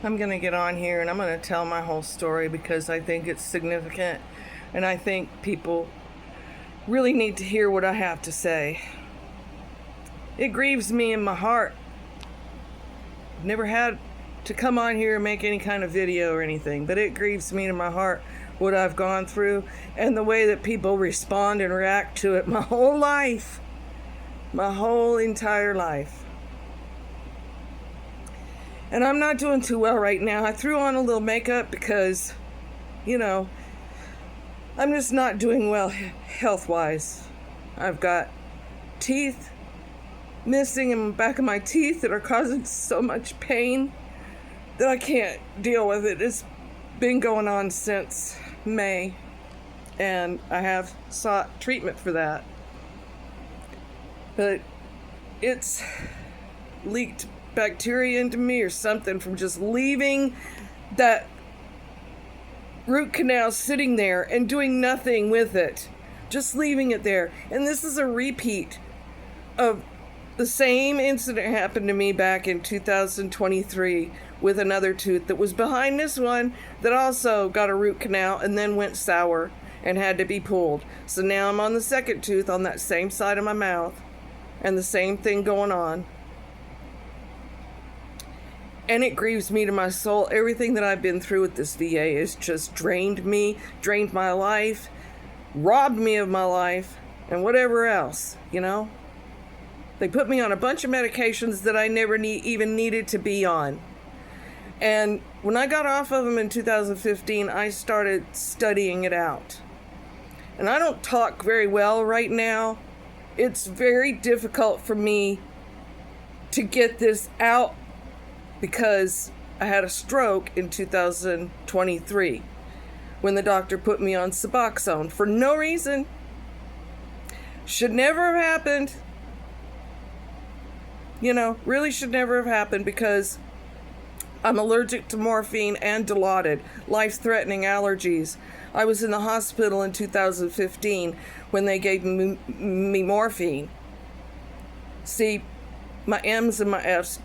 I'm going to get on here and I'm going to tell my whole story because I think it's significant and I think people really need to hear what I have to say. It grieves me in my heart. I've never had to come on here and make any kind of video or anything, but it grieves me in my heart what I've gone through and the way that people respond and react to it my whole life. My whole entire life. And I'm not doing too well right now. I threw on a little makeup because, I'm just not doing well health-wise. I've got teeth missing in the back of my teeth that are causing so much pain that I can't deal with it. It's been going on since May, and I have sought treatment for that. But it's leaked bacteria into me or something from just leaving that root canal sitting there and doing nothing with it. Just leaving it there. And this is a repeat of the same incident happened to me back in 2023 with another tooth that was behind this one that also got a root canal and then went sour and had to be pulled. So now I'm on the second tooth on that same side of my mouth and the same thing going on. And it grieves me to my soul. Everything that I've been through with this VA has just drained me, drained my life, robbed me of my life, and whatever else, They put me on a bunch of medications that I never even needed to be on. And when I got off of them in 2015, I started studying it out. And I don't talk very well right now. It's very difficult for me to get this out because I had a stroke in 2023 when the doctor put me on Suboxone for no reason. Should never have happened. Really should never have happened because I'm allergic to morphine and Dilaudid, life-threatening allergies. I was in the hospital in 2015 when they gave me morphine. See, my M's and my F's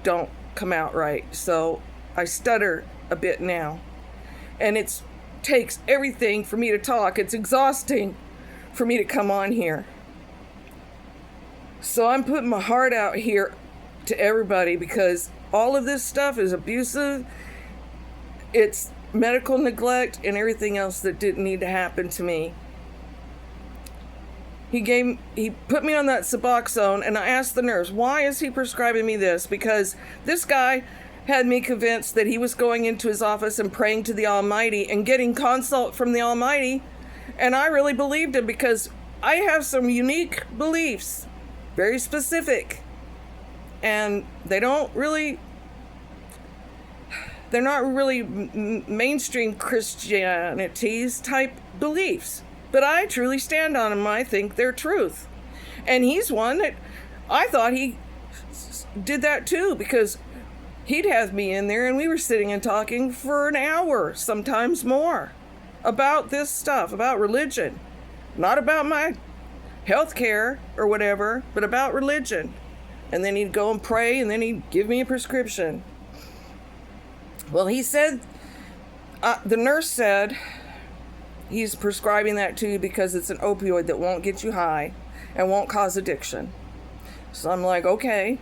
don't come out right, so I stutter a bit now. And it takes everything for me to talk. It's exhausting for me to come on here. So I'm putting my heart out here to everybody because all of this stuff is abusive. It's medical neglect and everything else that didn't need to happen to me. He put me on that Suboxone, and I asked the nurse, why is he prescribing me this? Because this guy had me convinced that he was going into his office and praying to the Almighty and getting consult from the Almighty. And I really believed him because I have some unique beliefs, very specific. And they're not really mainstream Christianity's type beliefs. But I truly stand on them. I think they're truth. And he's one that I thought he did that too, because he'd have me in there and we were sitting and talking for an hour, sometimes more, about this stuff, about religion. Not about my health care or whatever, but about religion. And then he'd go and pray and then he'd give me a prescription. Well, he said, the nurse said, he's prescribing that to you because it's an opioid that won't get you high and won't cause addiction. So I'm like, okay,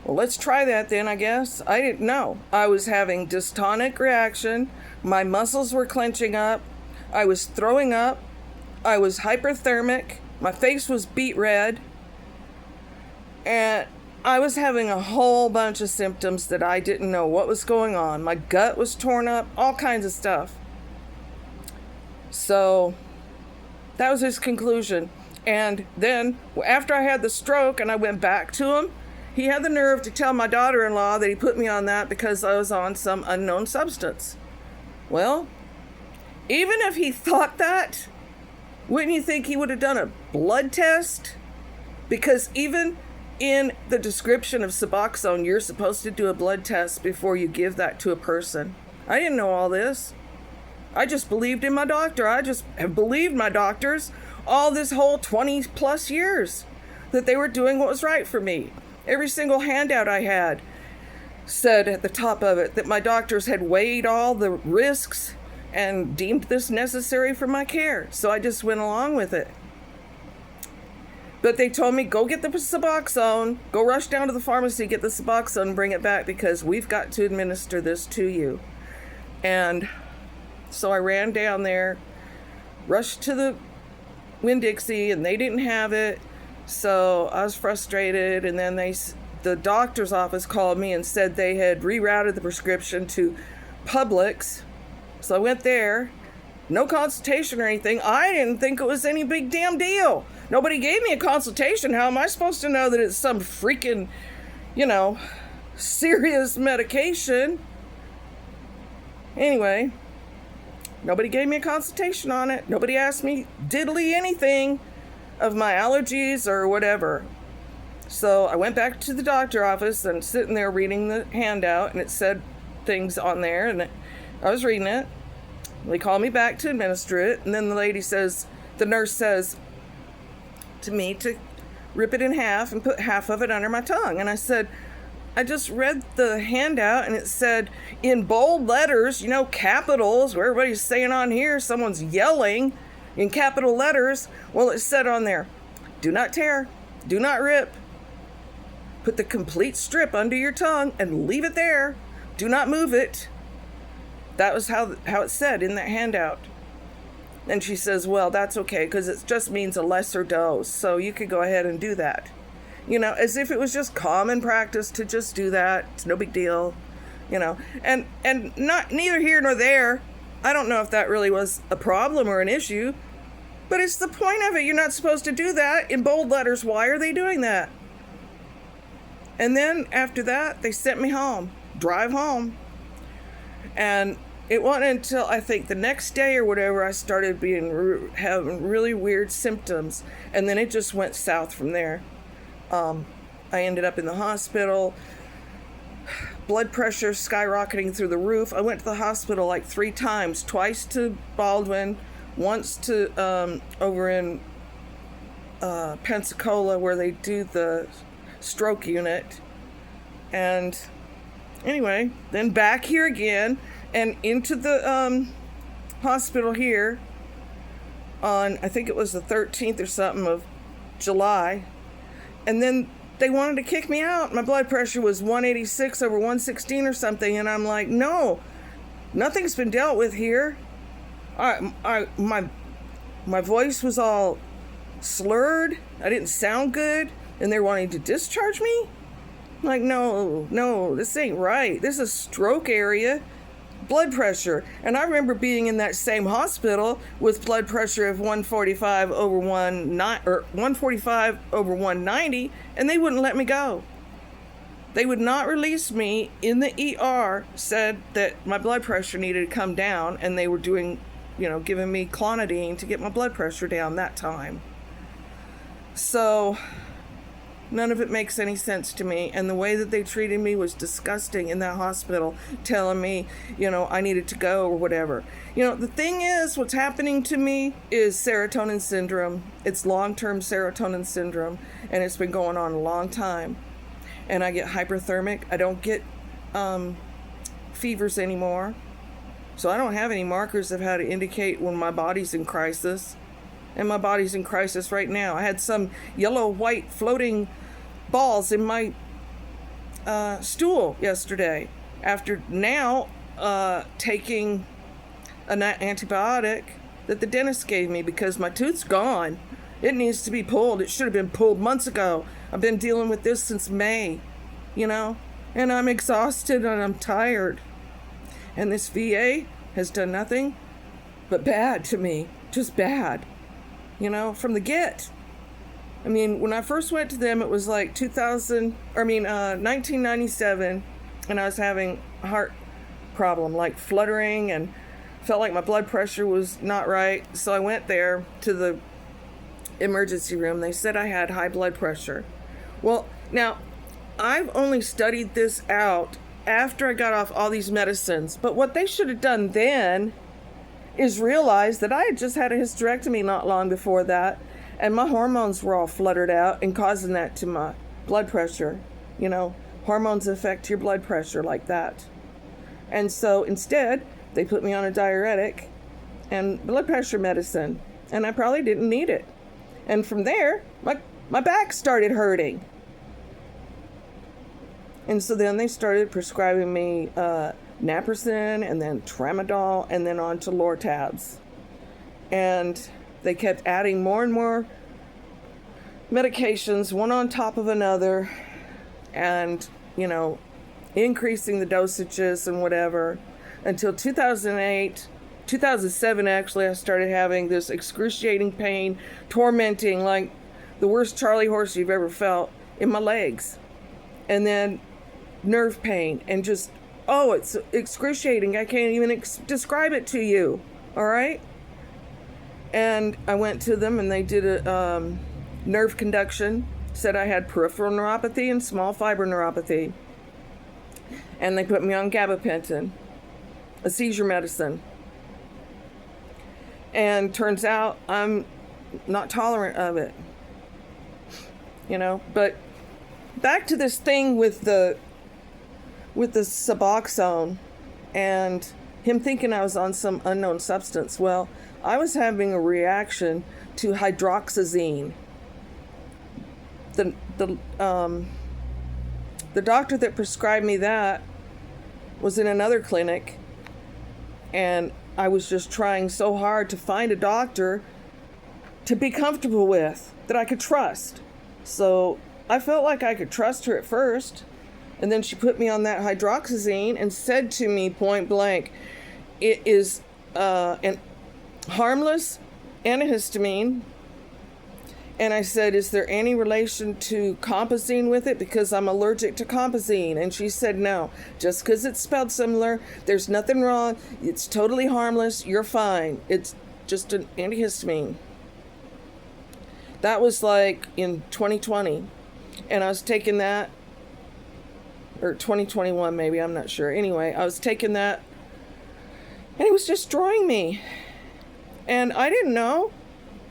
well, let's try that then, I guess. I didn't know. I was having dystonic reaction. My muscles were clenching up. I was throwing up. I was hyperthermic. My face was beet red. And I was having a whole bunch of symptoms that I didn't know what was going on. My gut was torn up, all kinds of stuff. So that was his conclusion. And then after I had the stroke and I went back to him, he had the nerve to tell my daughter-in-law that he put me on that because I was on some unknown substance. Well, even if he thought that, wouldn't you think he would have done a blood test? Because even in the description of Suboxone, you're supposed to do a blood test before you give that to a person. I didn't know all this. I just believed in my doctor. I just have believed my doctors all this whole 20 plus years that they were doing what was right for me. Every single handout I had, said at the top of it that my doctors had weighed all the risks and deemed this necessary for my care. So I just went along with it. But they told me, go get the Suboxone, go rush down to the pharmacy, get the Suboxone, and bring it back because we've got to administer this to you. And so I ran down there, rushed to the Winn-Dixie, and they didn't have it. So I was frustrated, and then the doctor's office called me and said they had rerouted the prescription to Publix. So I went there, no consultation or anything. I didn't think it was any big damn deal. Nobody gave me a consultation. How am I supposed to know that it's some freaking, serious medication? Anyway, nobody gave me a consultation on it. Nobody asked me diddly anything of my allergies or whatever. So I went back to the doctor office and sitting there reading the handout, and it said things on there, and I was reading it. They called me back to administer it, and then the nurse says to me to rip it in half and put half of it under my tongue. And I said, I just read the handout and it said in bold letters, capitals, where everybody's saying on here, someone's yelling in capital letters. Well, it said on there, do not tear, do not rip. Put the complete strip under your tongue and leave it there. Do not move it. That was how it said in that handout. And she says, well, that's okay, because it just means a lesser dose. So you could go ahead and do that. As if it was just common practice to just do that. It's no big deal, And neither here nor there. I don't know if that really was a problem or an issue. But it's the point of it. You're not supposed to do that in bold letters. Why are they doing that? And then after that, they sent me home. Drive home. And it wasn't until I think the next day or whatever I started having really weird symptoms, and then it just went south from there. I ended up in the hospital, blood pressure skyrocketing through the roof. I went to the hospital like 3 times, twice to Baldwin, once to over in Pensacola where they do the stroke unit, and anyway, then back here again. And into the hospital here on, I think it was the 13th or something of July. And then they wanted to kick me out. My blood pressure was 186 over 116 or something. And I'm like, no, nothing's been dealt with here. My voice was all slurred. I didn't sound good. And they're wanting to discharge me? I'm like, no, this ain't right. This is stroke area. Blood pressure. And I remember being in that same hospital with blood pressure of 145 over 145 over 190, and they wouldn't let me go. They would not release me. In the ER said that my blood pressure needed to come down, and they were doing, giving me clonidine to get my blood pressure down that time. So none of it makes any sense to me. And the way that they treated me was disgusting in that hospital, telling me, I needed to go or whatever. The thing is, what's happening to me is serotonin syndrome. It's long-term serotonin syndrome, and it's been going on a long time. And I get hyperthermic. I don't get fevers anymore. So I don't have any markers of how to indicate when my body's in crisis. And my body's in crisis right now. I had some yellow-white floating balls in my stool yesterday after now taking an antibiotic that the dentist gave me because my tooth's gone. It needs to be pulled. It should have been pulled months ago. I've been dealing with this since May, and I'm exhausted and I'm tired. And this VA has done nothing but bad to me, just bad. From the get. I mean, when I first went to them, it was like 1997, and I was having a heart problem, like fluttering, and felt like my blood pressure was not right. So I went there to the emergency room. They said I had high blood pressure. Well, now, I've only studied this out after I got off all these medicines, but what they should have done then is realize that I had just had a hysterectomy not long before that, and my hormones were all fluttered out and causing that to my blood pressure, hormones affect your blood pressure like that. And so instead, they put me on a diuretic and blood pressure medicine, and I probably didn't need it. And from there, my back started hurting. And so then they started prescribing me naproxen, and then tramadol, and then on to Lortabs. And they kept adding more and more medications, one on top of another, and, increasing the dosages and whatever, until 2007 actually, I started having this excruciating pain, tormenting, like the worst Charlie horse you've ever felt, in my legs. And then nerve pain, and just, it's excruciating. I can't even describe it to you, all right? And I went to them, and they did a nerve conduction, said I had peripheral neuropathy and small fiber neuropathy. And they put me on gabapentin, a seizure medicine. And turns out I'm not tolerant of it. But back to this thing with the Suboxone and him thinking I was on some unknown substance. Well, I was having a reaction to hydroxyzine. The doctor that prescribed me that was in another clinic, and I was just trying so hard to find a doctor to be comfortable with, that I could trust. So I felt like I could trust her at first, and then she put me on that hydroxyzine and said to me point blank, it is an harmless antihistamine. And I said, is there any relation to compazine with it? Because I'm allergic to compazine. And she said, no, just because it's spelled similar, there's nothing wrong. It's totally harmless. You're fine. It's just an antihistamine. That was like in 2020. And I was taking that, or 2021 maybe, I'm not sure. Anyway, I was taking that, and it was destroying me. And I didn't know.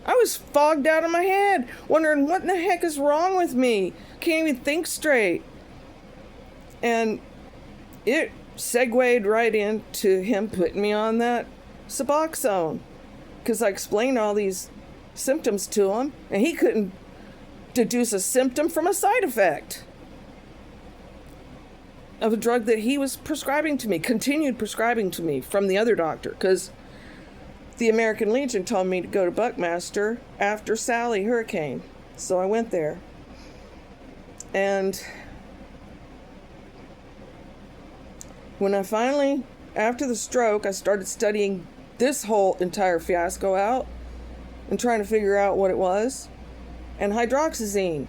I was fogged out of my head, wondering what in the heck is wrong with me. Can't even think straight. And it segued right into him putting me on that Suboxone, because I explained all these symptoms to him, and he couldn't deduce a symptom from a side effect of a drug that he was prescribing to me, continued prescribing to me from the other doctor, because the American Legion told me to go to Buckmaster after Sally Hurricane. So I went there. And when I finally, after the stroke, I started studying this whole entire fiasco out and trying to figure out what it was. And hydroxyzine.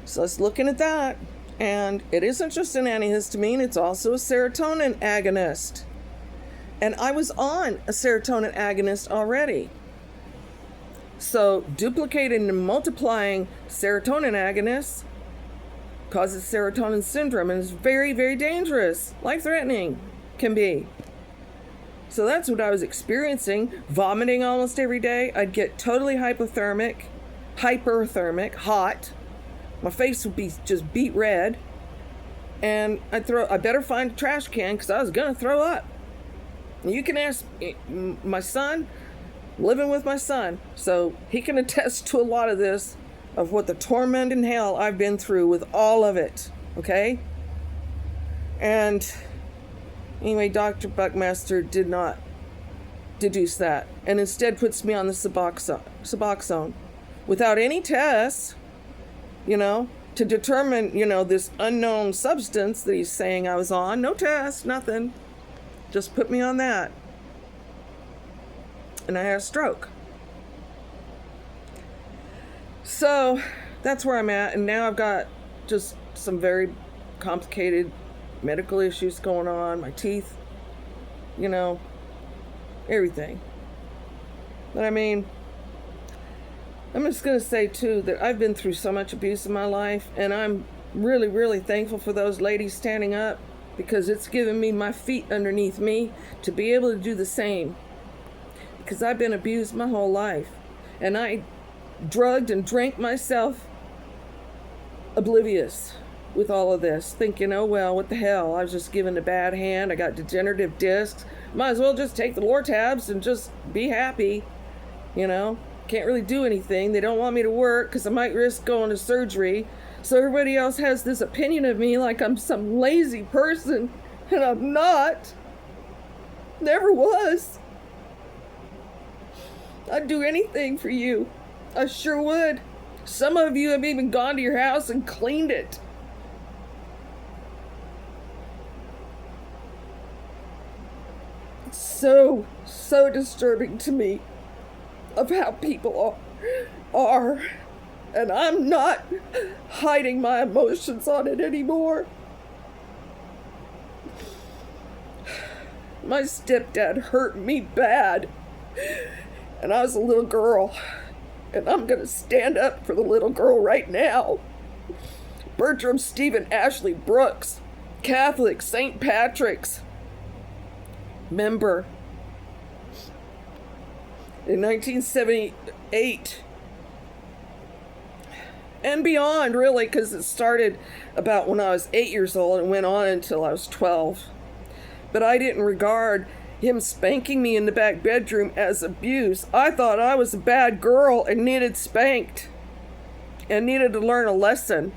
So I was looking at that, and it isn't just an antihistamine, it's also a serotonin agonist. And I was on a serotonin agonist already. So duplicating and multiplying serotonin agonists causes serotonin syndrome, and is very, very dangerous, life-threatening can be. So that's what I was experiencing, vomiting almost every day. I'd get totally hypothermic, hot. My face would be just beet red, and I better find a trash can because I was gonna throw up. You can ask my son, living with my son, so he can attest to a lot of this, of what the torment in hell I've been through with all of it, okay? And anyway, Dr. Buckmaster did not deduce that, and instead puts me on the Suboxone without any tests, to determine, this unknown substance that he's saying I was on. No tests, nothing. Just put me on that. And I had a stroke. So that's where I'm at. And now I've got just some very complicated medical issues going on. My teeth, everything. But I'm just going to say too that I've been through so much abuse in my life. And I'm really, really thankful for those ladies standing up, because it's given me my feet underneath me to be able to do the same. Because I've been abused my whole life. And I drugged and drank myself oblivious. with all of this, thinking, oh well, what the hell, I was just given a bad hand, I got degenerative discs, might as well just take the Lortabs and just be happy, can't really do anything, they don't want me to work because I might risk going to surgery, so everybody else has this opinion of me like I'm some lazy person, and I'm not, never was. I'd do anything for you, I sure would. Some of you have even gone to your house and cleaned it. It's so disturbing to me of how people are. And I'm not hiding my emotions on it anymore. My stepdad hurt me bad. And I was a little girl. And I'm going to stand up for the little girl right now. Bertram Stephen Ashley Brooks, Catholic, St. Patrick's member. In 1978 and beyond, really, because it started about when I was 8 years old and went on until I was 12. But I didn't regard him spanking me in the back bedroom as abuse. I thought I was a bad girl and needed spanked and needed to learn a lesson.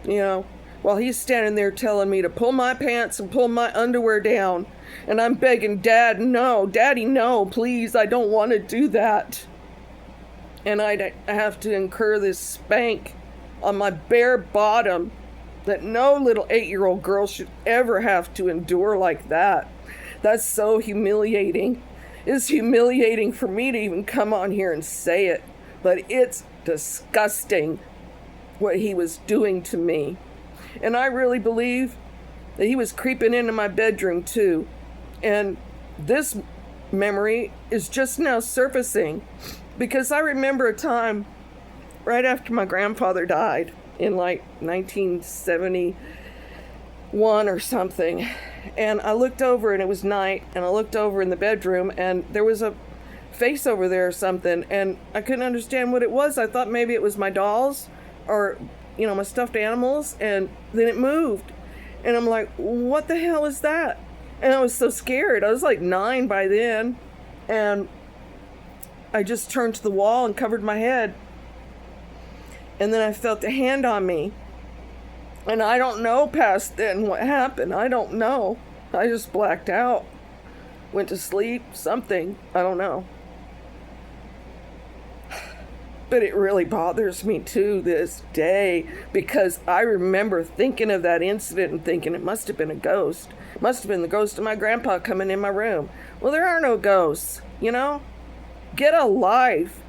While he's standing there telling me to pull my pants and pull my underwear down. And I'm begging, Daddy, no, please, I don't want to do that. And I'd have to incur this spank on my bare bottom that no little 8-year-old girl should ever have to endure like that. That's so humiliating. It's humiliating for me to even come on here and say it, but it's disgusting what he was doing to me. And I really believe that he was creeping into my bedroom too. And this memory is just now surfacing because I remember a time right after my grandfather died in like 1971 or something. And I looked over and it was night, and I looked over in the bedroom and there was a face over there or something, and I couldn't understand what it was. I thought maybe it was my dolls or, my stuffed animals, and then it moved. And I'm like, what the hell is that? And I was so scared. I was like 9 by then. And I just turned to the wall and covered my head. And then I felt a hand on me. And I don't know past then what happened. I don't know. I just blacked out. Went to sleep, something. I don't know. But it really bothers me to this day because I remember thinking of that incident and thinking it must have been a ghost. It must have been the ghost of my grandpa coming in my room. Well, there are no ghosts, Get a life.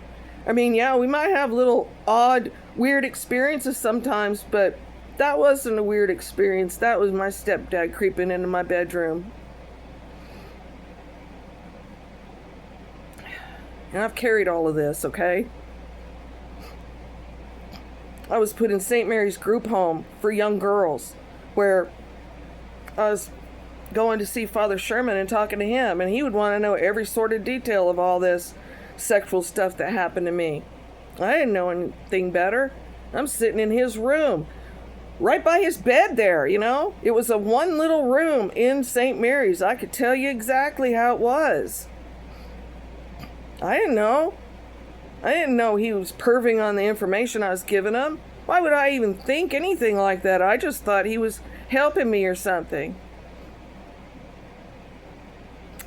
I mean, yeah, we might have little odd, weird experiences sometimes, but that wasn't a weird experience. That was my stepdad creeping into my bedroom. And I've carried all of this, okay? I was put in St. Mary's group home for young girls where I was going to see Father Sherman and talking to him, and he would want to know every sort of detail of all this sexual stuff that happened to me. I didn't know anything better. I'm sitting in his room, right by his bed there, It was a one little room in St. Mary's. I could tell you exactly how it was. I didn't know. I didn't know he was perving on the information I was giving him. Why would I even think anything like that? I just thought he was helping me or something.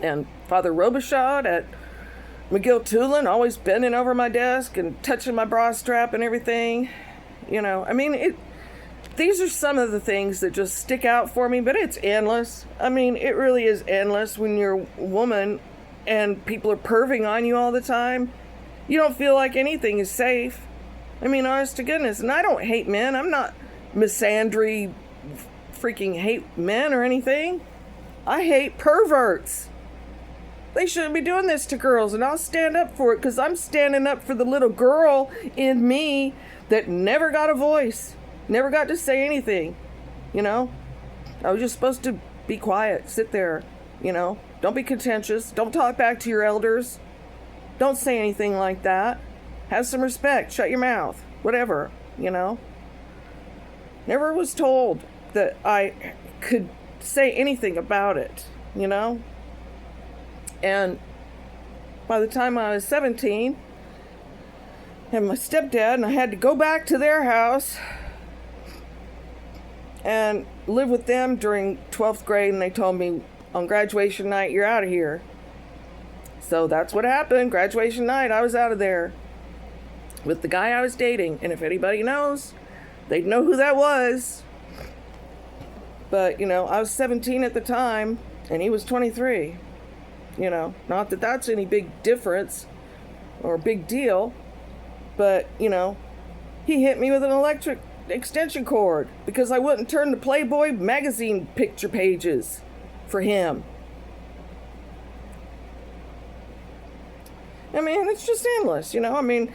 And Father Robichaud at McGill-Tulane, always bending over my desk and touching my bra strap and everything. These are some of the things that just stick out for me, but it's endless. It really is endless when you're a woman and people are perving on you all the time. You don't feel like anything is safe. Honest to goodness. And I don't hate men. I'm not misandry, freaking hate men or anything. I hate perverts. They shouldn't be doing this to girls, and I'll stand up for it because I'm standing up for the little girl in me that never got a voice, never got to say anything. I was just supposed to be quiet, sit there, Don't be contentious. Don't talk back to your elders. Don't say anything like that. Have some respect. Shut your mouth. Whatever, Never was told that I could say anything about it, you know? And by the time I was 17, and my stepdad, and I had to go back to their house and live with them during 12th grade, and they told me on graduation night, you're out of here. So that's what happened. Graduation night, I was out of there with the guy I was dating. And if anybody knows, they'd know who that was. But, you know, I was 17 at the time, and he was 23. You know, not that that's any big difference or big deal, but, you know, he hit me with an electric extension cord because I wouldn't turn the Playboy magazine picture pages for him. I mean, it's just endless, you know. I mean,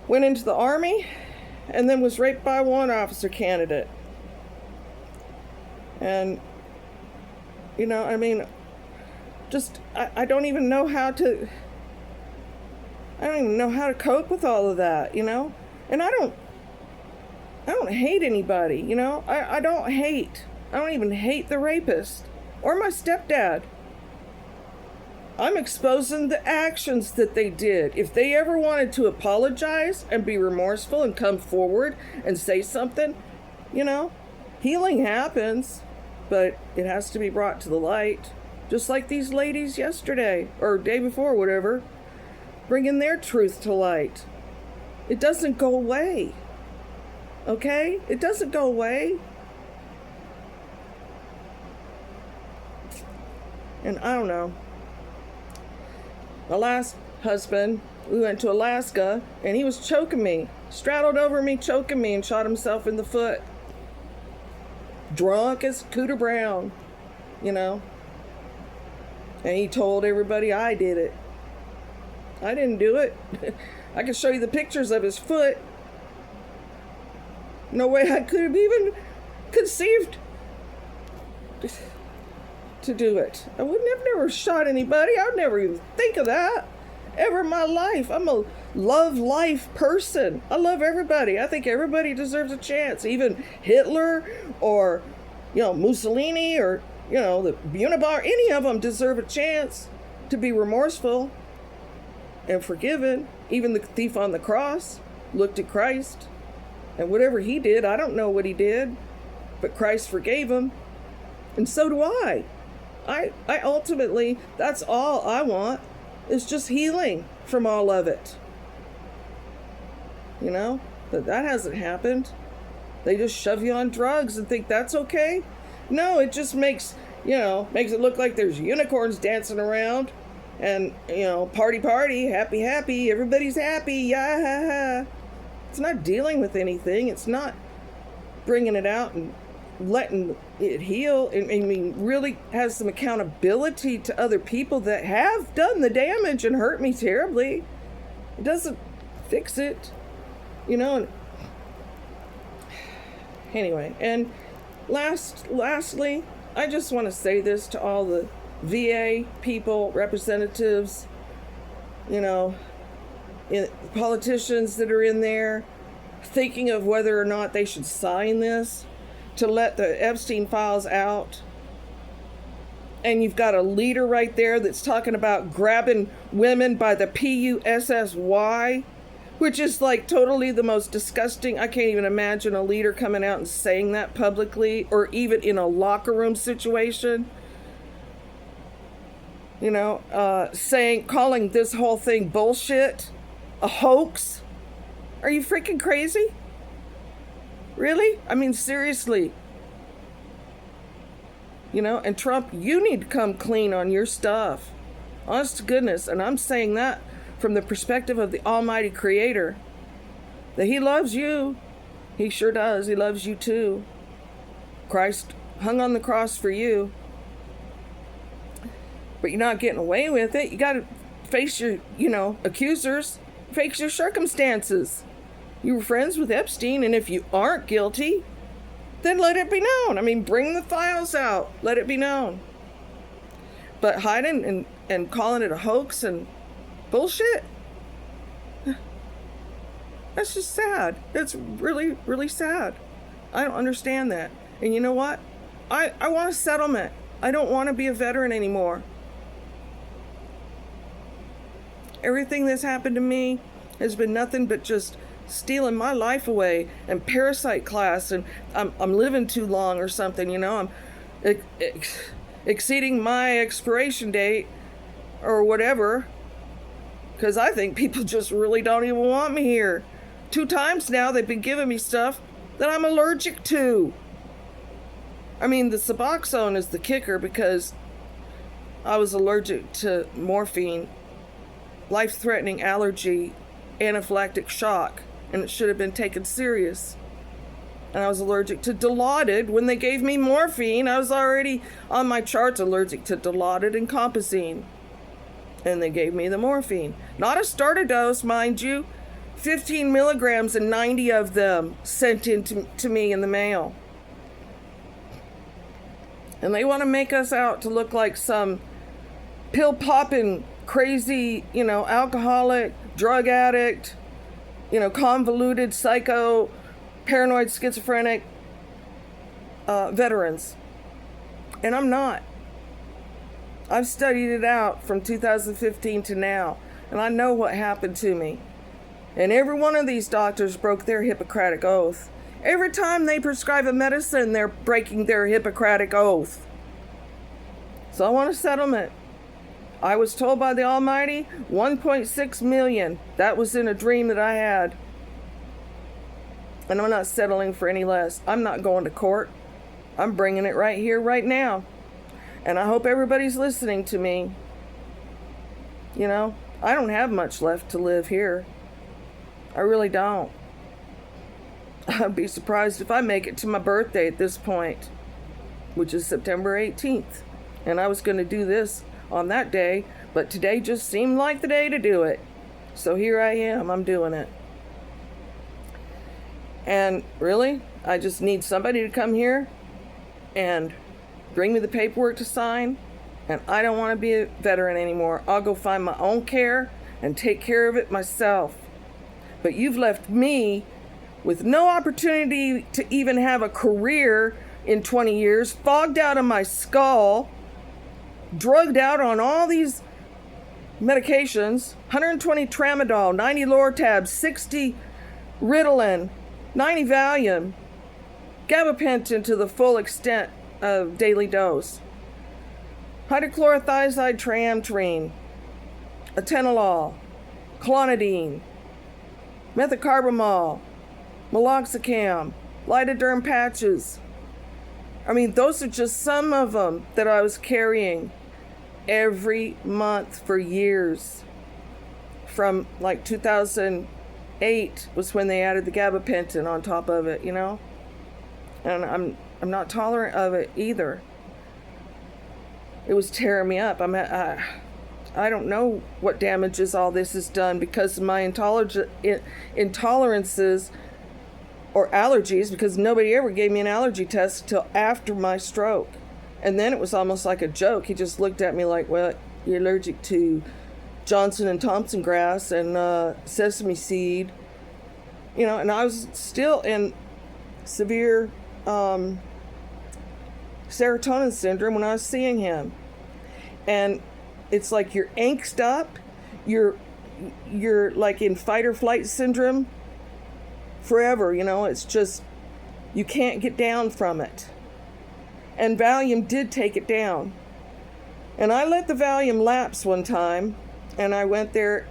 went into the Army and then was raped by one officer candidate. And, you know, I mean, just, I don't even know how to cope with all of that, you know? And I don't hate anybody, you know? I don't even hate the rapist or my stepdad. I'm exposing the actions that they did. If they ever wanted to apologize and be remorseful and come forward and say something, you know, healing happens, but it has to be brought to the light. Just like these ladies yesterday or day before, whatever, bringing their truth to light. It doesn't go away. Okay? It doesn't go away. And I don't know. My last husband, we went to Alaska, and he was choking me, straddled over me, choking me, and shot himself in the foot. Drunk as Cooter Brown, you know. And he told everybody I did it. I didn't do it. I can show you the pictures of his foot. No way I could have even conceived to do it. I wouldn't have never shot anybody. I would never even think of that ever in my life. I'm a love life person. I love everybody. I think everybody deserves a chance. Even Hitler or, you know, Mussolini or, you know, the Unibar, any of them deserve a chance to be remorseful and forgiven. Even the thief on the cross looked at Christ, and whatever he did, I don't know what he did, but Christ forgave him, and so do I. I ultimately, that's all I want, is just healing from all of it. You know, but that hasn't happened. They just shove you on drugs and think that's okay. No, it just makes it look like there's unicorns dancing around and, you know, party, happy, everybody's happy, yeah. It's not dealing with anything. It's not bringing it out and letting it heal. I mean, really has some accountability to other people that have done the damage and hurt me terribly. It doesn't fix it, you know. Anyway, and lastly, I just want to say this to all the VA people, representatives, you know, politicians that are in there thinking of whether or not they should sign this to let the Epstein files out. And you've got a leader right there that's talking about grabbing women by the PUSSY, which is like totally the most disgusting. I can't even imagine a leader coming out and saying that publicly, or even in a locker room situation. You know, calling this whole thing bullshit, a hoax. Are you freaking crazy? Really? I mean, seriously. You know, and Trump, you need to come clean on your stuff. Honest to goodness. And I'm saying that from the perspective of the Almighty Creator. That He loves you. He sure does. He loves you too. Christ hung on the cross for you. But you're not getting away with it. You got to face your, accusers. Face your circumstances. You were friends with Epstein, and if you aren't guilty, then let it be known. I mean, bring the files out. Let it be known. But hiding and calling it a hoax and bullshit, that's just sad. That's really, really sad. I don't understand that. And you know what? I want a settlement. I don't want to be a veteran anymore. Everything that's happened to me has been nothing but just stealing my life away, and parasite class, and I'm living too long or something, you know. I'm exceeding my expiration date or whatever, because I think people just really don't even want me here. 2 times now they've been giving me stuff that I'm allergic to. I mean, the Suboxone is the kicker, because I was allergic to morphine, life-threatening allergy, anaphylactic shock, and it should have been taken serious. And I was allergic to Dilaudid. When they gave me morphine, I was already on my charts allergic to Dilaudid and Compazine. And they gave me the morphine. Not a starter dose, mind you. 15 milligrams and 90 of them sent in to me in the mail. And they want to make us out to look like some pill-popping, crazy, alcoholic, drug addict, convoluted, psycho, paranoid, schizophrenic veterans. And I'm not. I've studied it out from 2015 to now, and I know what happened to me. And every one of these doctors broke their Hippocratic oath. Every time they prescribe a medicine, they're breaking their Hippocratic oath. So I want a settlement. I was told by the Almighty, 1.6 million. That was in a dream that I had. And I'm not settling for any less. I'm not going to court. I'm bringing it right here, right now. And I hope everybody's listening to me. I don't have much left to live here. I really don't. I'd be surprised if I make it to my birthday at this point, which is September 18th. And I was going to do this on that day, but today just seemed like the day to do it. So here I am, I'm doing it. And really, I just need somebody to come here and bring me the paperwork to sign, and I don't want to be a veteran anymore. I'll go find my own care and take care of it myself. But you've left me with no opportunity to even have a career in 20 years, fogged out of my skull, drugged out on all these medications, 120 Tramadol, 90 Lortab, 60 Ritalin, 90 Valium, gabapentin to the full extent of daily dose, hydrochlorothiazide triamterene, atenolol, clonidine, methocarbamol, meloxicam, lidoderm patches. I mean, those are just some of them that I was carrying every month for years. From like 2008 was when they added the gabapentin on top of it, And I'm not tolerant of it either. It was tearing me up. I don't know what damages all this has done because of my intolerances or allergies, because nobody ever gave me an allergy test until after my stroke. And then it was almost like a joke. He just looked at me like, well, you're allergic to Johnson and Thompson grass and sesame seed. And I was still in severe serotonin syndrome when I was seeing him. And it's like you're angst up, you're like in fight or flight syndrome forever, it's just, you can't get down from it. And Valium did take it down. And I let the Valium lapse one time, and I went there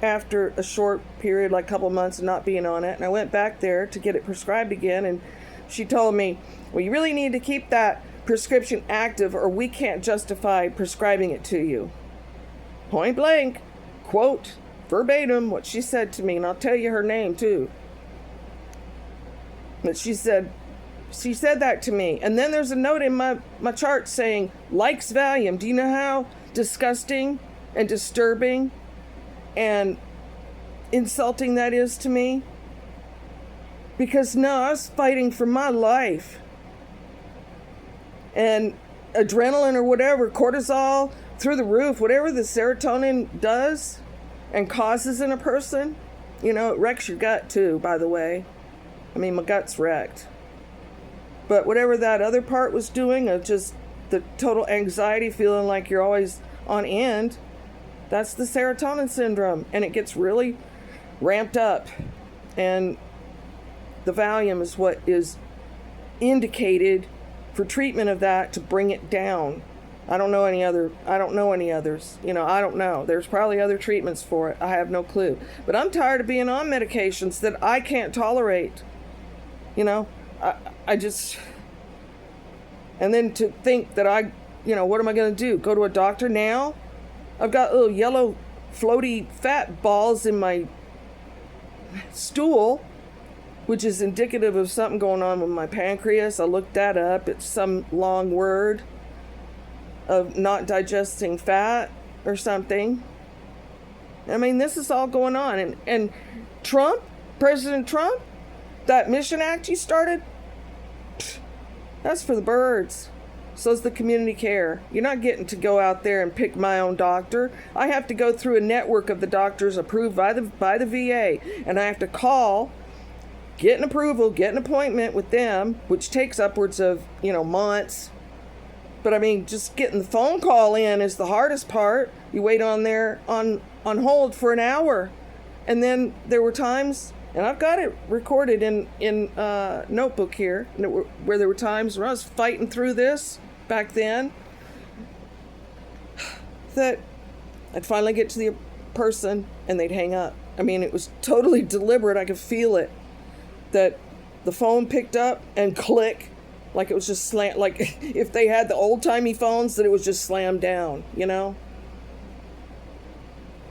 after a short period, like a couple months of not being on it, and I went back there to get it prescribed again, and she told me, well, you really need to keep that prescription active or we can't justify prescribing it to you. Point blank, quote, verbatim, what she said to me, and I'll tell you her name too. But she said that to me. And then there's a note in my chart saying, likes Valium. Do you know how disgusting and disturbing and insulting that is to me? Because no, I was fighting for my life. And adrenaline or whatever, cortisol through the roof, whatever the serotonin does and causes in a person, it wrecks your gut too, by the way. I mean, my gut's wrecked. But whatever that other part was doing, of just the total anxiety, feeling like you're always on end, that's the serotonin syndrome. And it gets really ramped up. And the Valium is what is indicated for treatment of that, to bring it down. I don't know any others. I don't know. There's probably other treatments for it. I have no clue. But I'm tired of being on medications that I can't tolerate. I just... And then to think that what am I going to do? Go to a doctor now? I've got little yellow floaty fat balls in my stool, which is indicative of something going on with my pancreas. I looked that up. It's some long word of not digesting fat or something. I mean, this is all going on. And Trump, President Trump, that Mission Act he started, that's for the birds. So is the community care. You're not getting to go out there and pick my own doctor. I have to go through a network of the doctors approved by the VA, and I have to call, get an approval, get an appointment with them, which takes upwards of, months. But I mean, just getting the phone call in is the hardest part. You wait on there on hold for an hour. And then there were times, and I've got it recorded in notebook here, where there were times when I was fighting through this back then, that I'd finally get to the person and they'd hang up. I mean, it was totally deliberate. I could feel it, that the phone picked up and click, like it was just like if they had the old-timey phones, that it was just slammed down,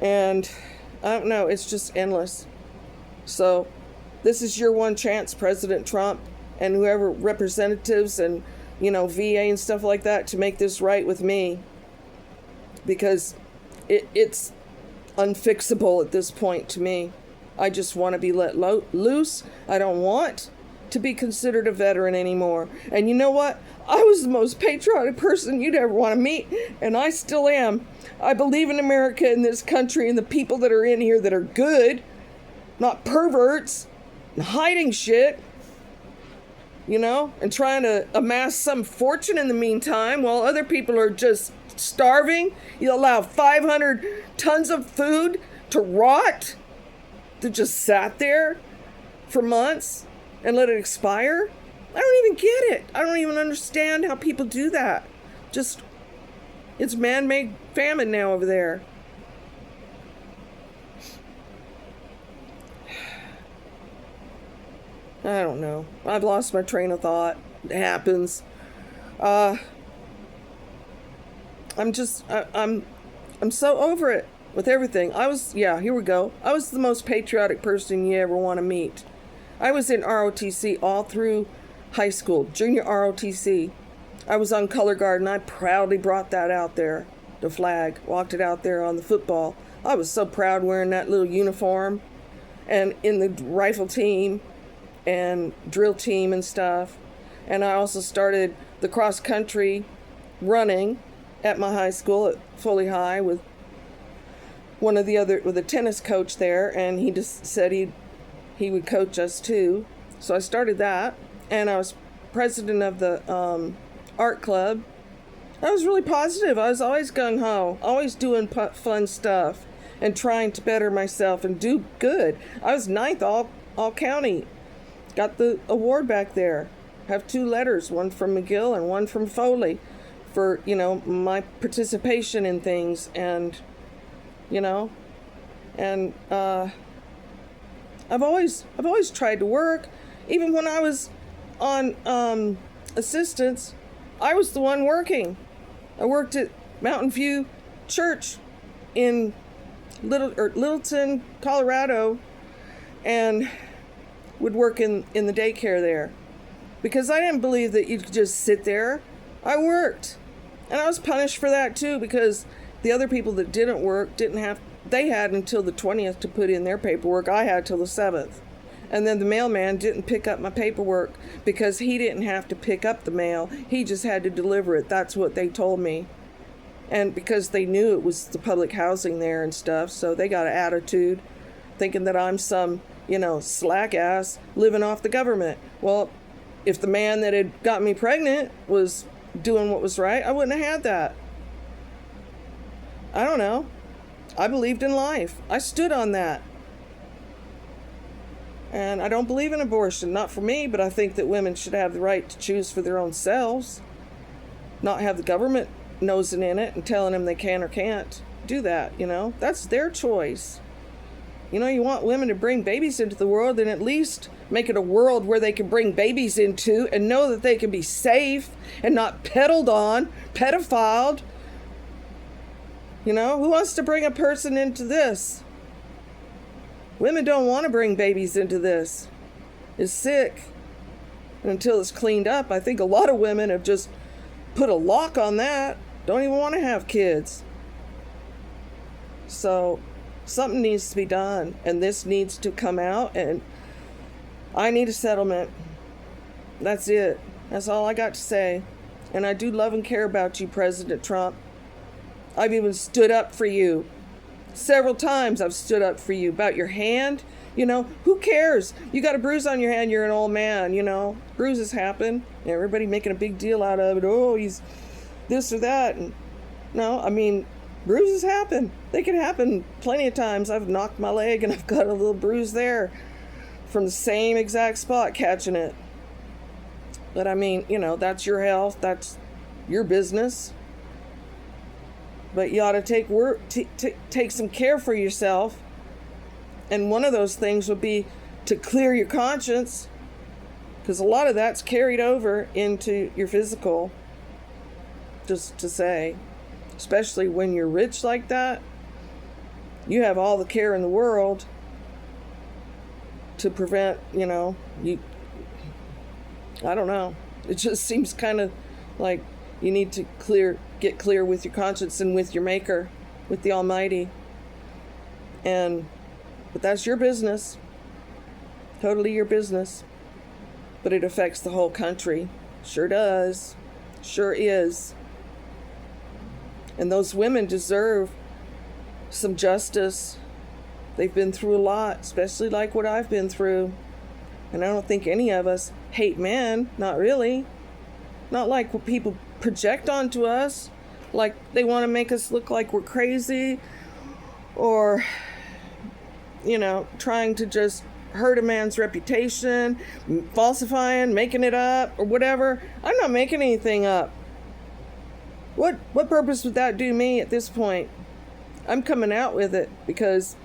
And I don't know, it's just endless. So this is your one chance, President Trump, and whoever representatives and, VA and stuff like that, to make this right with me. Because it's unfixable at this point to me. I just want to be let loose. I don't want to be considered a veteran anymore. And you know what? I was the most patriotic person you'd ever want to meet, and I still am. I believe in America and this country and the people that are in here that are good, not perverts, and hiding shit, and trying to amass some fortune in the meantime while other people are just starving. You allow 500 tons of food to rot, to just sat there for months and let it expire. I don't even get it. I don't even understand how people do that. Just, it's man-made famine now over there. I don't know. I've lost my train of thought. It happens. I'm so over it with everything. Here we go. I was the most patriotic person you ever want to meet. I was in ROTC all through high school, junior ROTC. I was on color guard, and I proudly brought that out there, the flag, walked it out there on the football. I was so proud wearing that little uniform, and in the rifle team and drill team and stuff. And I also started the cross country running at my high school at Foley High with with a tennis coach there, and he just said he would coach us too. So I started that, and I was president of the art club. I was really positive. I was always gung-ho, always doing fun stuff and trying to better myself and do good. I was ninth all county. Got the award back there. Have 2 letters, one from McGill and one from Foley, for, my participation in things, and, I've always tried to work. Even when I was on assistance, I was the one working. I worked at Mountain View Church in Littleton, Colorado, and would work in the daycare there, because I didn't believe that you could just sit there. I worked, and I was punished for that too, because the other people that didn't work they had until the 20th to put in their paperwork. I had till the 7th. And then the mailman didn't pick up my paperwork because he didn't have to pick up the mail. He just had to deliver it. That's what they told me. And because they knew it was the public housing there and stuff, so they got an attitude, thinking that I'm some, slack ass living off the government. Well, if the man that had got me pregnant was doing what was right, I wouldn't have had that. I don't know. I believed in life. I stood on that. And I don't believe in abortion. Not for me, but I think that women should have the right to choose for their own selves. Not have the government nosing in it and telling them they can or can't do that, you know? That's their choice. You know, you want women to bring babies into the world, then at least make it a world where they can bring babies into and know that they can be safe and not peddled on, pedophiled. You know, who wants to bring a person into this? Women don't want to bring babies into this. It's sick. And until it's cleaned up, I think a lot of women have just put a lock on that. Don't even want to have kids. So something needs to be done, and this needs to come out, and I need a settlement. That's it. That's all I got to say. And I do love and care about you, President Trump. I've even stood up for you. Several times I've stood up for you about your hand. You know, who cares? You got a bruise on your hand, you're an old man, you know. Bruises happen. Everybody making a big deal out of it. Oh, he's this or that. And no, I mean, bruises happen. They can happen plenty of times. I've knocked my leg and I've got a little bruise there from the same exact spot catching it. But I mean, you know, that's your health. That's your business. But you ought to take some care for yourself. And one of those things would be to clear your conscience, because a lot of that's carried over into your physical, just to say. Especially when you're rich like that, you have all the care in the world to prevent, you know, I don't know. It just seems kind of like you need to get clear with your conscience and with your maker, with the Almighty. But that's your business. Totally your business. But it affects the whole country. Sure does. Sure is. And those women deserve some justice. They've been through a lot, especially like what I've been through. And I don't think any of us hate men. Not really. Not like what people project onto us. Like they want to make us look like we're crazy. Or, you know, trying to just hurt a man's reputation, falsifying, making it up, or whatever. I'm not making anything up. What purpose would that do me at this point? I'm coming out with it because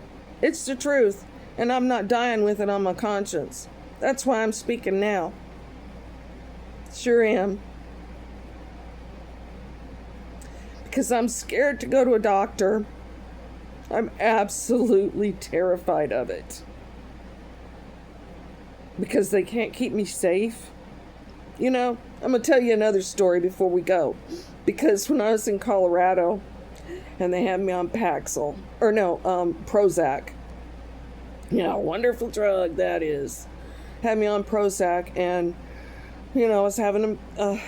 it's the truth, and I'm not dying with it on my conscience. That's why I'm speaking now. Sure am. Because I'm scared to go to a doctor. I'm absolutely terrified of it. Because they can't keep me safe. You know, I'm going to tell you another story before we go. Because when I was in Colorado, and they had me on Prozac. Yeah, wonderful drug that is. Had me on Prozac, and, you know, I was having an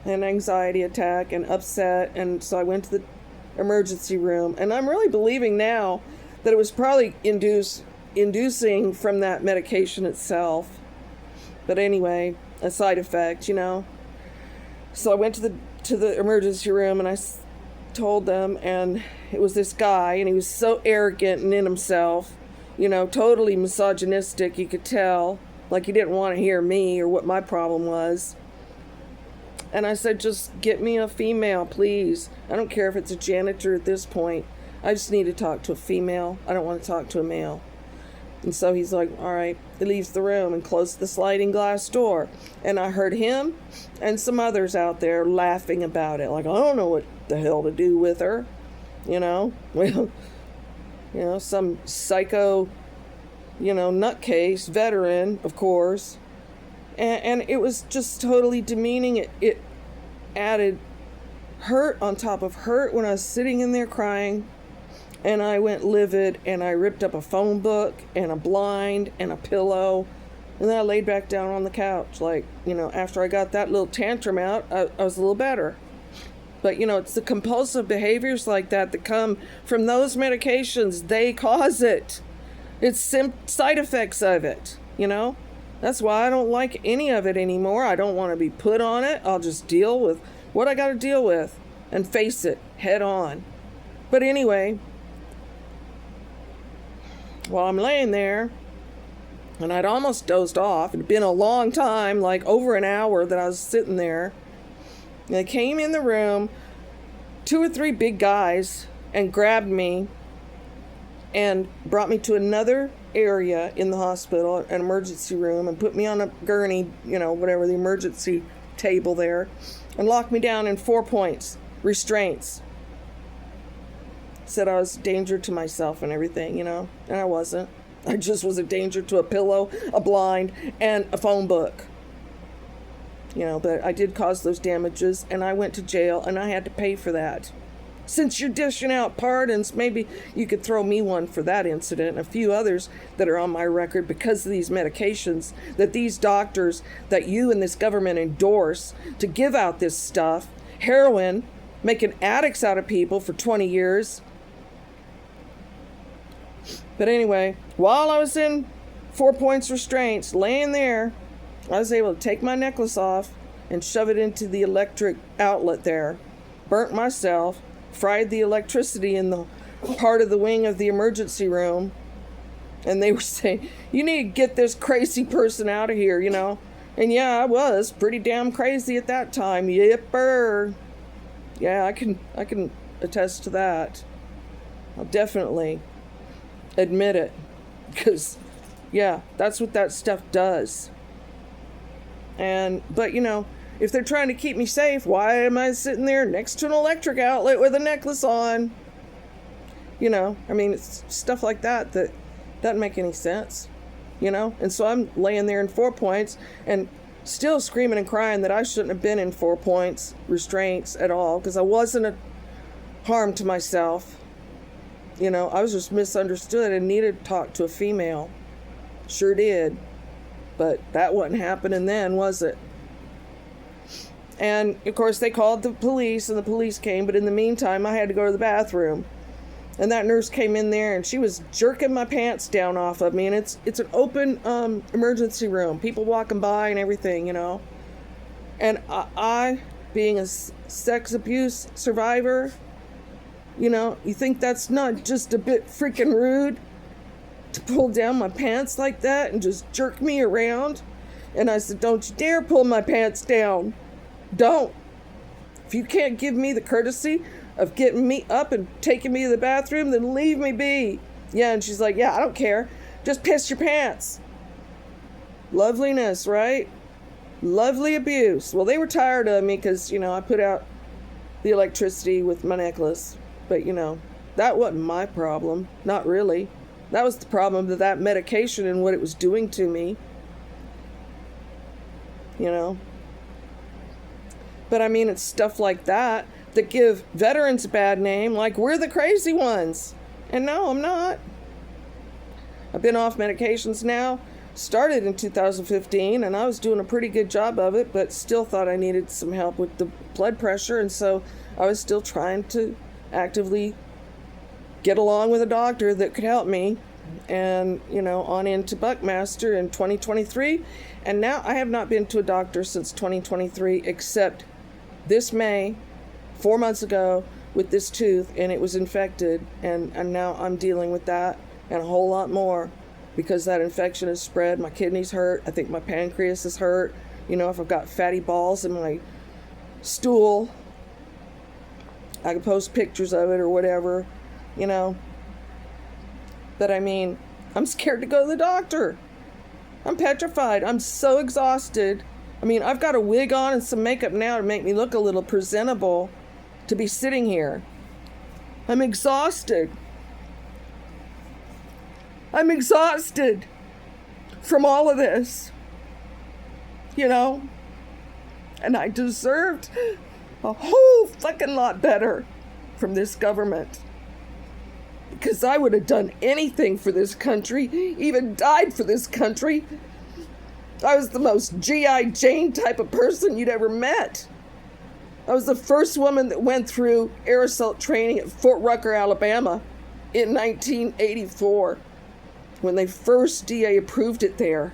anxiety attack and upset, and so I went to the emergency room, and I'm really believing now that it was probably inducing from that medication itself. But anyway, a side effect, you know. So I went to the emergency room, and I told them, and it was this guy, and he was so arrogant and in himself, you know, totally misogynistic. You could tell, like he didn't want to hear me or what my problem was. And I said, just get me a female, please. I don't care if it's a janitor at this point. I just need to talk to a female. I don't want to talk to a male. And so he's like, all right. He leaves the room and closes the sliding glass door. And I heard him and some others out there laughing about it. Like, I don't know what the hell to do with her. You know? Well, you know, some psycho, you know, nutcase, veteran, of course. And it was just totally demeaning. It added hurt on top of hurt when I was sitting in there crying. And I went livid, and I ripped up a phone book and a blind and a pillow. And then I laid back down on the couch. Like, you know, after I got that little tantrum out, I was a little better. But, you know, it's the compulsive behaviors like that come from those medications. They cause it. It's side effects of it, you know? That's why I don't like any of it anymore. I don't want to be put on it. I'll just deal with what I got to deal with and face it head on. But anyway, while I'm laying there, and I'd almost dozed off. It had been a long time, like over an hour that I was sitting there. And they came in the room, 2 or 3 big guys, and grabbed me and brought me to another area in the hospital, an emergency room, and put me on a gurney, whatever, the emergency table there, and locked me down in 4 points, restraints. Said I was a danger to myself and everything, and I wasn't. I just was a danger to a pillow, a blind, and a phone book. But I did cause those damages, and I went to jail, and I had to pay for that. Since you're dishing out pardons, maybe you could throw me one for that incident and a few others that are on my record because of these medications that these doctors that you and this government endorse to give out this stuff, heroin, making addicts out of people for 20 years. But anyway, while I was in 4 points restraints, laying there, I was able to take my necklace off and shove it into the electric outlet there. Burnt myself. Fried the electricity in the part of the wing of the emergency room. And they were saying, you need to get this crazy person out of here, And yeah, I was pretty damn crazy at that time. Yipper. Yeah, I can attest to that. I'll definitely admit it. Because, yeah, that's what that stuff does. But if they're trying to keep me safe, why am I sitting there next to an electric outlet with a necklace on? It's stuff like that doesn't make any sense, And so I'm laying there in 4 points and still screaming and crying that I shouldn't have been in 4 points restraints at all because I wasn't a harm to myself. I was just misunderstood and needed to talk to a female. Sure did. But that wasn't happening then, was it? And, of course, they called the police, and the police came. But in the meantime, I had to go to the bathroom. And that nurse came in there, and she was jerking my pants down off of me. And it's an open emergency room. People walking by and everything, And I, being a sex abuse survivor, you think that's not just a bit freaking rude to pull down my pants like that and just jerk me around? And I said, don't you dare pull my pants down. Don't. If you can't give me the courtesy of getting me up and taking me to the bathroom, then leave me be. Yeah, and she's like, yeah, I don't care. Just piss your pants. Loveliness, right? Lovely abuse. Well, they were tired of me because, I put out the electricity with my necklace. But, that wasn't my problem. Not really. That was the problem of that medication and what it was doing to me. But it's stuff like that give veterans a bad name, like we're the crazy ones. And no, I'm not. I've been off medications now, started in 2015, and I was doing a pretty good job of it, but still thought I needed some help with the blood pressure, and so I was still trying to actively get along with a doctor that could help me. And, on into Buckmaster in 2023. And now I have not been to a doctor since 2023, except this May, 4 months ago, with this tooth, and it was infected. And now I'm dealing with that and a whole lot more because that infection has spread. My kidneys hurt. I think my pancreas is hurt. If I've got fatty balls in my stool, I can post pictures of it or whatever, But I'm scared to go to the doctor. I'm petrified. I'm so exhausted. I've got a wig on and some makeup now to make me look a little presentable to be sitting here. I'm exhausted. I'm exhausted from all of this. And I deserved a whole fucking lot better from this government. Because I would have done anything for this country, even died for this country. I was the most G.I. Jane type of person you'd ever met. I was the first woman that went through air assault training at Fort Rucker, Alabama in 1984, when they first DA approved it there.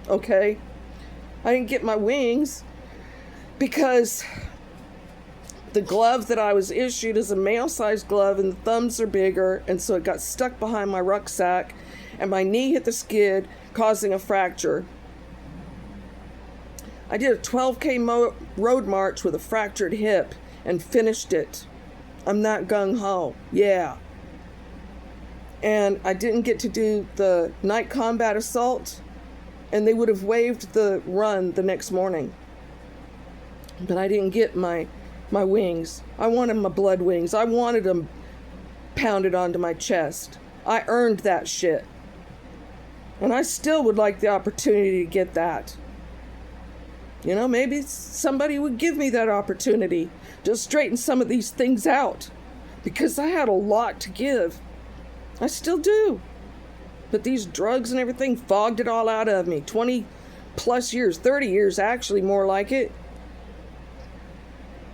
okay? I didn't get my wings because the glove that I was issued is a male-sized glove, and the thumbs are bigger, and so it got stuck behind my rucksack, and my knee hit the skid, causing a fracture. I did a 12K road march with a fractured hip and finished it. I'm not gung-ho. Yeah. And I didn't get to do the night combat assault, and they would have waived the run the next morning. But I didn't get my wings. I wanted my blood wings. I wanted them pounded onto my chest. I earned that shit. And I still would like the opportunity to get that. You know, maybe somebody would give me that opportunity to straighten some of these things out, because I had a lot to give. I still do. But these drugs and everything fogged it all out of me. 20 plus years, 30 years actually, more like it.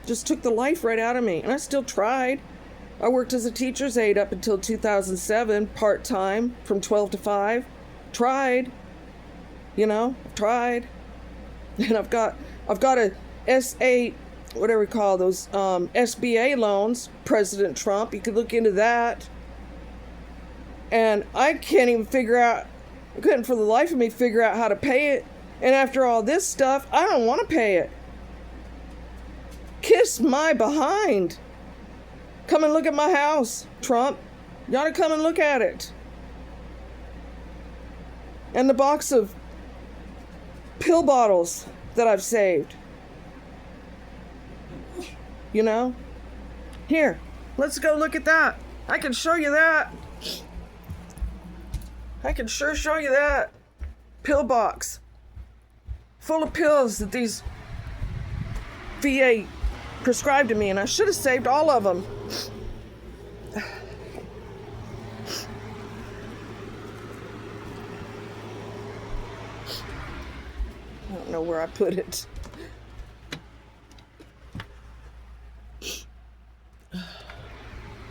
Just took the life right out of me. And I still tried. I worked as a teacher's aide up until 2007, part-time, from 12 to 5. Tried. You know, tried. And I've got a S8, whatever we call those, SBA loans, President Trump. You could look into that. And I couldn't for the life of me figure out how to pay it. And after all this stuff, I don't want to pay it. Kiss my behind. Come and look at my house, Trump. You ought to come and look at it. And the box of pill bottles that I've saved. You know? Here, let's go look at that. I can show you that. I can sure show you that. Pill box. Full of pills that these VA prescribed to me, and I should have saved all of them. I don't know where I put it.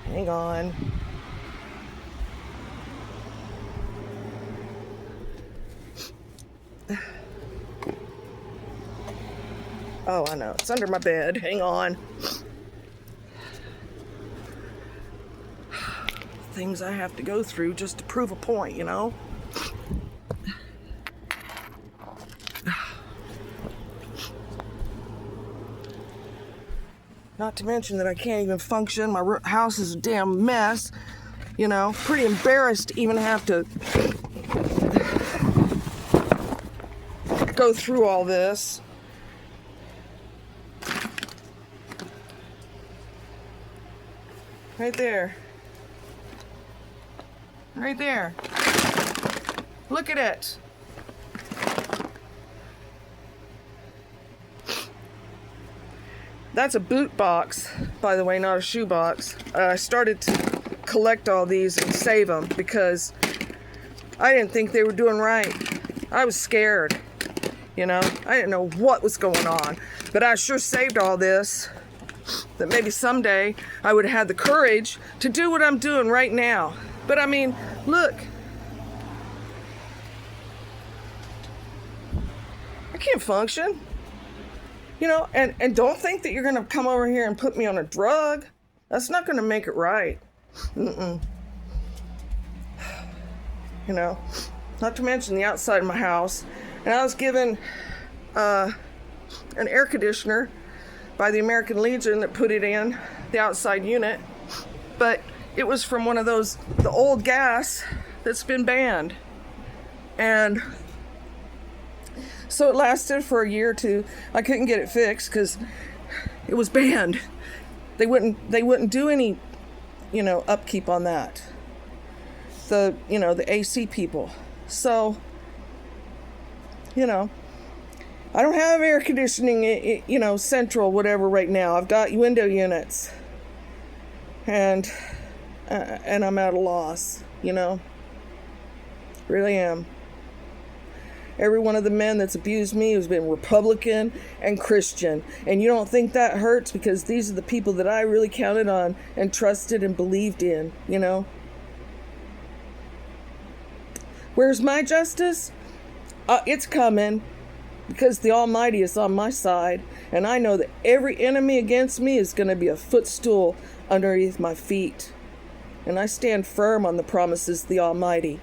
Hang on. Oh, I know. It's under my bed. Hang on. Things I have to go through just to prove a point, you know? Not to mention that I can't even function. My house is a damn mess. You know, pretty embarrassed to even have to go through all this. Right there. Right there. Look at it. That's a boot box, by the way, not a shoe box. I started to collect all these and save them because I didn't think they were doing right. I was scared, you know. I didn't know what was going on, but I sure saved all this, that maybe someday I would have had the courage to do what I'm doing right now. But I mean, look. I can't function. You know, and don't think that you're going to come over here and put me on a drug. That's not going to make it right. You know, not to mention the outside of my house. And I was given an air conditioner by the American Legion that put it in the outside unit. But it was from one of those, the old gas that's been banned. And so it lasted for a year or two. I couldn't get it fixed because it was banned. They wouldn't do any, you know, upkeep on that. The AC people. So, you know, I don't have air conditioning, you know, central, whatever right now. I've got window units. And I'm at a loss, you know. Really am. Every one of the men that's abused me has been Republican and Christian. And you don't think that hurts because these are the people that I really counted on and trusted and believed in, you know? Where's my justice? It's coming, because the Almighty is on my side, and I know that every enemy against me is going to be a footstool underneath my feet. And I stand firm on the promises of the Almighty.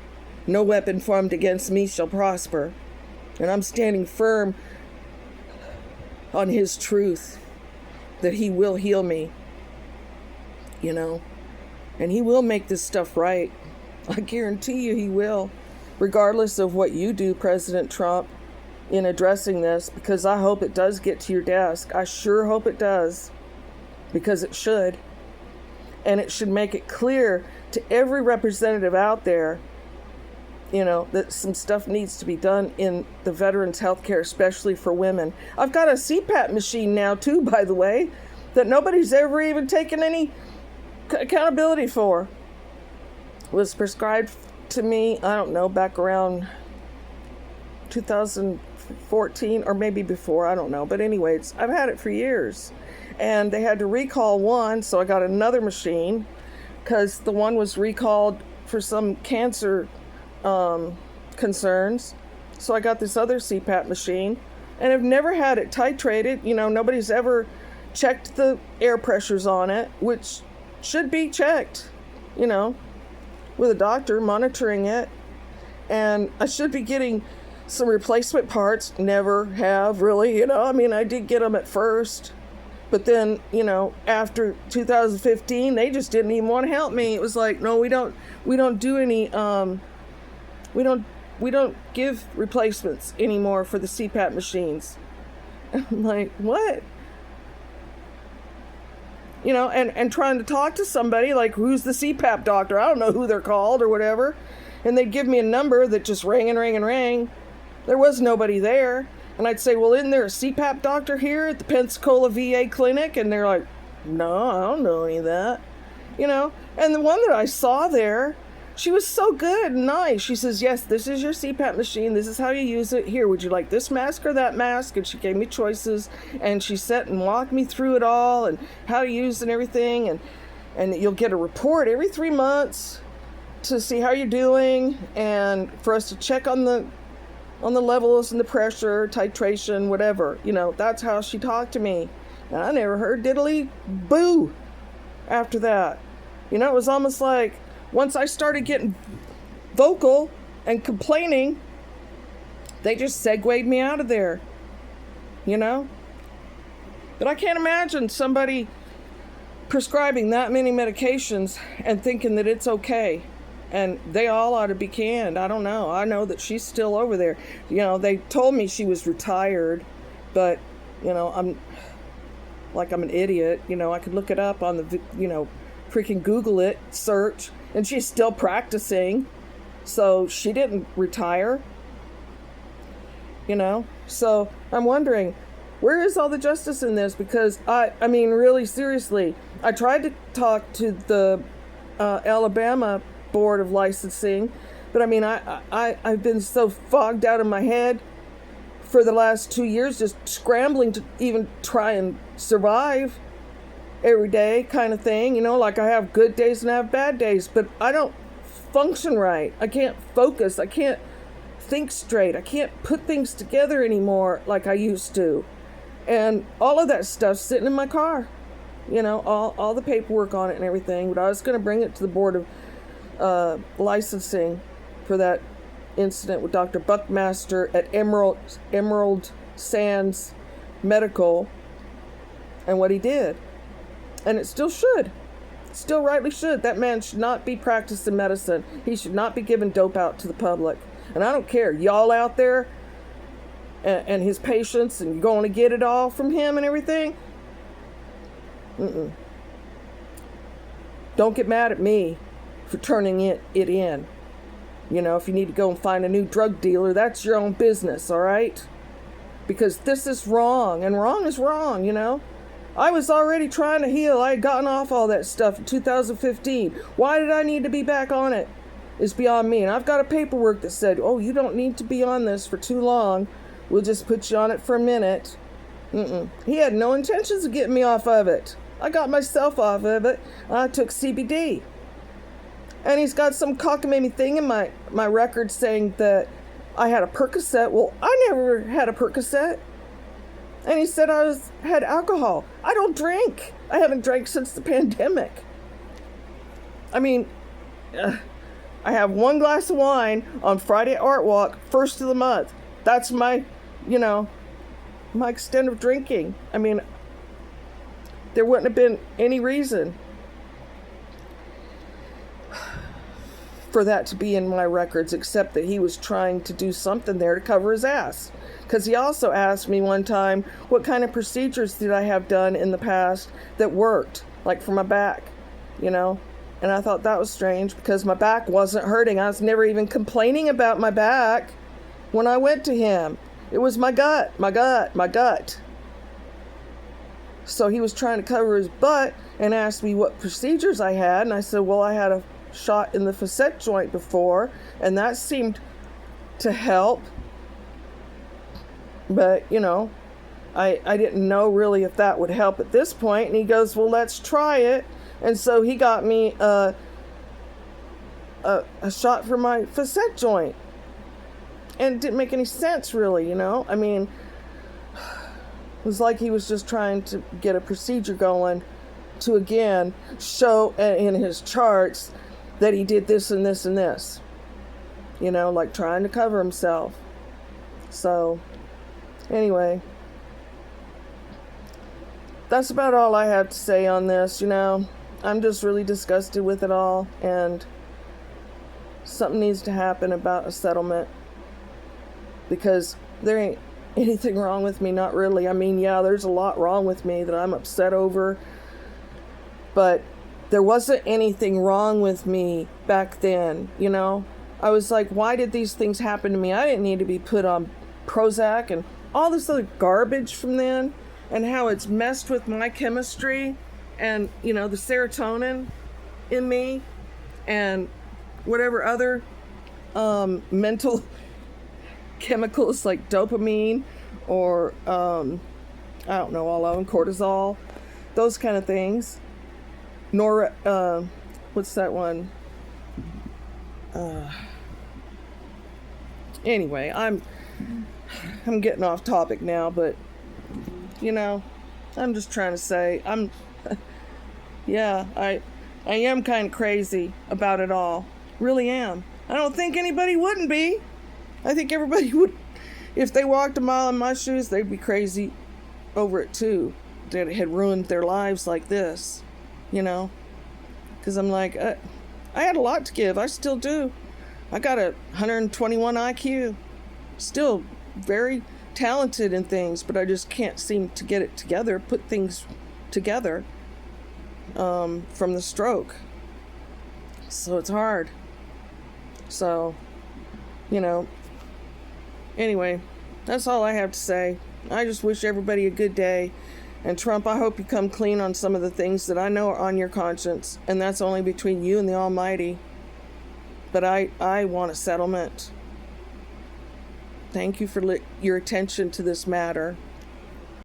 No weapon formed against me shall prosper. And I'm standing firm on His truth, that He will heal me, and He will make this stuff right. I guarantee you He will, regardless of what you do, President Trump, in addressing this, because I hope it does get to your desk. I sure hope it does, because it should. And it should make it clear to every representative out there, that some stuff needs to be done in the veterans' health care, especially for women. I've got a CPAP machine now, too, by the way, that nobody's ever even taken any accountability for. It was prescribed to me, I don't know, back around 2014 or maybe before, I don't know. But anyways, I've had it for years. And they had to recall one, so I got another machine, because the one was recalled for some cancer concerns. So I got this other CPAP machine, and I've never had it titrated. Nobody's ever checked the air pressures on it, which should be checked, with a doctor monitoring it. And I should be getting some replacement parts. Never have, really. I did get them at first. But then, after 2015, they just didn't even want to help me. It was like, no, we don't do any, we don't give replacements anymore for the CPAP machines. I'm like, what? And trying to talk to somebody, like, who's the CPAP doctor? I don't know who they're called or whatever. And they'd give me a number that just rang and rang and rang. There was nobody there. And I'd say, well, isn't there a CPAP doctor here at the Pensacola VA clinic? And they're like, no, I don't know any of that. And the one that I saw there, she was so good and nice. She says, yes, this is your CPAP machine. This is how you use it. Here, would you like this mask or that mask? And she gave me choices. And she sat and walked me through it all and how to use and everything. And you'll get a report every 3 months to see how you're doing, and for us to check on the levels and the pressure, titration, whatever. That's how she talked to me. And I never heard diddly boo after that. It was almost like once I started getting vocal and complaining, they just segued me out of there. But I can't imagine somebody prescribing that many medications and thinking that it's okay. And they all ought to be canned. I don't know. I know that she's still over there. They told me she was retired, but, I'm an idiot. I could look it up on the, freaking Google it, search, and she's still practicing. So she didn't retire, So I'm wondering, where is all the justice in this? Because I mean, really seriously, I tried to talk to the Alabama Board of Licensing, but I've been so fogged out of my head for the last 2 years, just scrambling to even try and survive every day, kind of thing. Like I have good days and I have bad days, but I don't function right. I can't focus. I can't think straight. I can't put things together anymore like I used to. And all of that stuff's sitting in my car. All the paperwork on it and everything. But I was going to bring it to the Board of Licensing for that incident with Dr. Buckmaster at Emerald Sands Medical and what he did. And it still should. Still rightly should. That man should not be practicing medicine. He should not be giving dope out to the public. And I don't care. Y'all out there and his patients, and you're going to get it all from him and everything. Don't get mad at me for turning it in. If you need to go and find a new drug dealer, that's your own business, all right? Because this is wrong, and wrong is wrong, I was already trying to heal. I had gotten off all that stuff in 2015. Why did I need to be back on it? It's beyond me. And I've got a paperwork that said, oh, you don't need to be on this for too long. We'll just put you on it for a minute. He had no intentions of getting me off of it. I got myself off of it. I took CBD. And he's got some cockamamie thing in my record saying that I had a Percocet. Well, I never had a Percocet. And he said had alcohol. I don't drink. I haven't drank since the pandemic. I mean, I have one glass of wine on Friday Art Walk, first of the month. That's my extent of drinking. I mean, there wouldn't have been any reason for that to be in my records, except that he was trying to do something there to cover his ass. Because he also asked me one time, what kind of procedures did I have done in the past that worked, like for my back, And I thought that was strange because my back wasn't hurting. I was never even complaining about my back when I went to him. It was my gut. So he was trying to cover his butt and asked me what procedures I had. And I said, well, I had a shot in the facet joint before, and that seemed to help. But, I didn't know really if that would help at this point. And he goes, well, let's try it. And so he got me a shot for my facet joint. And it didn't make any sense, really, I mean, it was like he was just trying to get a procedure going to, again, show in his charts that he did this and this and this. Like trying to cover himself. So, anyway, that's about all I have to say on this, I'm just really disgusted with it all, and something needs to happen about a settlement, because there ain't anything wrong with me, not really. I mean, yeah, there's a lot wrong with me that I'm upset over, but there wasn't anything wrong with me back then, I was like, why did these things happen to me? I didn't need to be put on Prozac and all this other garbage from then, and how it's messed with my chemistry and, the serotonin in me and whatever other mental chemicals like dopamine or, I don't know, all of them, cortisol, those kind of things. What's that one? Anyway, I'm getting off topic now, but, I'm just trying to say, I am kind of crazy about it all. Really am. I don't think anybody wouldn't be. I think everybody would, if they walked a mile in my shoes, they'd be crazy over it too, that it had ruined their lives like this, because I'm like, I had a lot to give. I still do. I got a 121 IQ. Still very talented in things, but I just can't seem to get it together, put things together from the stroke. So it's hard. So, anyway, that's all I have to say. I just wish everybody a good day. And Trump, I hope you come clean on some of the things that I know are on your conscience. And that's only between you and the Almighty. But I want a settlement. Thank you for your attention to this matter.